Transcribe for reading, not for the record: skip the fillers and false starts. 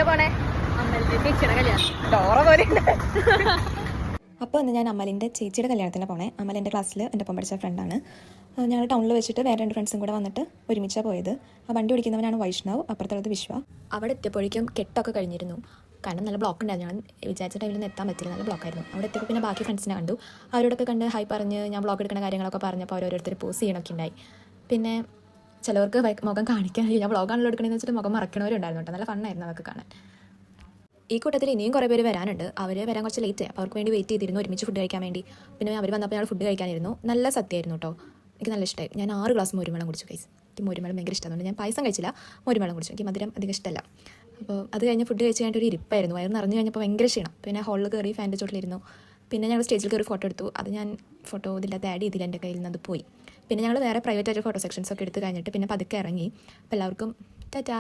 എവിടേക്കാ പോണേ? ചേച്ചിയുടെ കല്യാണം ഡോറ പോലെ. അപ്പോൾ ഇന്ന് ഞാൻ അമലിൻ്റെ ചേച്ചിയുടെ കല്യാണത്തിന് പോണേ. അമൽ എൻ്റെ ക്ലാസ്സിൽ എൻ്റെ ഒപ്പം പഠിച്ച ഫ്രണ്ടാണ്. ഞങ്ങൾ ടൗണിൽ വെച്ചിട്ട് വേറെ 2 ഫ്രണ്ട്സും കൂടെ വന്നിട്ട് ഒരുമിച്ചാണ് പോയത്. ആ വണ്ടി ഓടിക്കുന്നവനാണ് വൈഷ്ണവ്, അപ്പുറത്തുള്ളത് വിശ്വ. അവിടെ എത്തിയപ്പോഴേക്കും കെട്ടൊക്കെ കഴിഞ്ഞിരുന്നു. കാരണം നല്ല ബ്ലോക്ക് ഉണ്ടായിരുന്നു. ഞാൻ വിചാരിച്ച ടൈമിൽ നിന്ന് എത്താൻ പറ്റില്ല, നല്ല ബ്ലോക്കായിരുന്നു. അവിടെ എത്തിയപ്പോൾ പിന്നെ ബാക്കി ഫ്രണ്ട്സിനെ കണ്ടു. അവരോടൊക്കെ കണ്ട് ഹായ് പറഞ്ഞ് ഞാൻ ബ്ലോഗ് എടുക്കുന്ന കാര്യങ്ങളൊക്കെ പറഞ്ഞപ്പോൾ ഓരോരുത്തർ പോസ്റ്റ് ചെയ്യണമൊക്കെ ഉണ്ടായി. പിന്നെ ചിലവർക്ക് മുഖം കാണിക്കാൻ ഞാൻ ബ്ലോഗാണല്ലോ എടുക്കണമെന്ന് വെച്ചിട്ട് മുഖം മറക്കണവരുണ്ടായിരുന്നു കേട്ടോ. നല്ല ഫണ്ണായിരുന്നു അതൊക്കെ കാണാൻ. ഈ കൂട്ടത്തിൽ ഇനിയും കുറേ പേര് വരാനുണ്ട്. അവർ വരാൻ കുറച്ച് ലേറ്റ് ആയി. അപ്പോൾ അവർക്ക് വേണ്ടി വെയിറ്റ് ചെയ്തിരുന്നു ഒരുമിച്ച് ഫുഡ് കഴിക്കാൻ വേണ്ടി. പിന്നെ അവർ വന്നപ്പോൾ ഞങ്ങൾ ഫുഡ് കഴിക്കാനിരുന്നു. നല്ല സത്യമായിരുന്നു കേട്ടോ. എനിക്ക് നല്ല ഇഷ്ടമായി. ഞാൻ 6 ഗ്ലാസ് മോരുവെള്ളം കുടിച്ചു ഗൈസ്. എനിക്ക് മോരുവെള്ളം ഭയങ്കര ഇഷ്ടമാണ്. ഞാൻ പായസം കഴിച്ചില്ല, മോരുവെള്ളം കുടിച്ചു. എനിക്ക് മധുരം അധികം ഇഷ്ടമല്ല. അപ്പോൾ അത് കഴിഞ്ഞ് ഫുഡ് കഴിച്ച് കഴിഞ്ഞിട്ട് ഒരു ഇരിപ്പായിരുന്നു. വയറ് നിറഞ്ഞു കഴിഞ്ഞപ്പോൾ ഭയങ്കര ക്ഷീണം. പിന്നെ ഹോളിൽ കയറി ഫാൻ്റെ ചോട്ടിലിരുന്നു. പിന്നെ ഞങ്ങൾ സ്റ്റേജിൽ കയറി ഫോട്ടോ എടുത്തു. അത് ഞാൻ ഫോട്ടോ ഇതില്ലാത്ത ആഡ് ചെയ്തില്ല, എൻ്റെ കയ്യിൽ നിന്ന് അത് പോയി. പിന്നെ ഞങ്ങൾ വേറെ പ്രൈവറ്റായിട്ട് ഫോട്ടോ സെക്ഷൻസൊക്കെ എടുത്ത് കഴിഞ്ഞിട്ട് പിന്നെ പതുക്കെ ഇറങ്ങി. അപ്പോൾ എല്ലാവർക്കും ടാറ്റാ.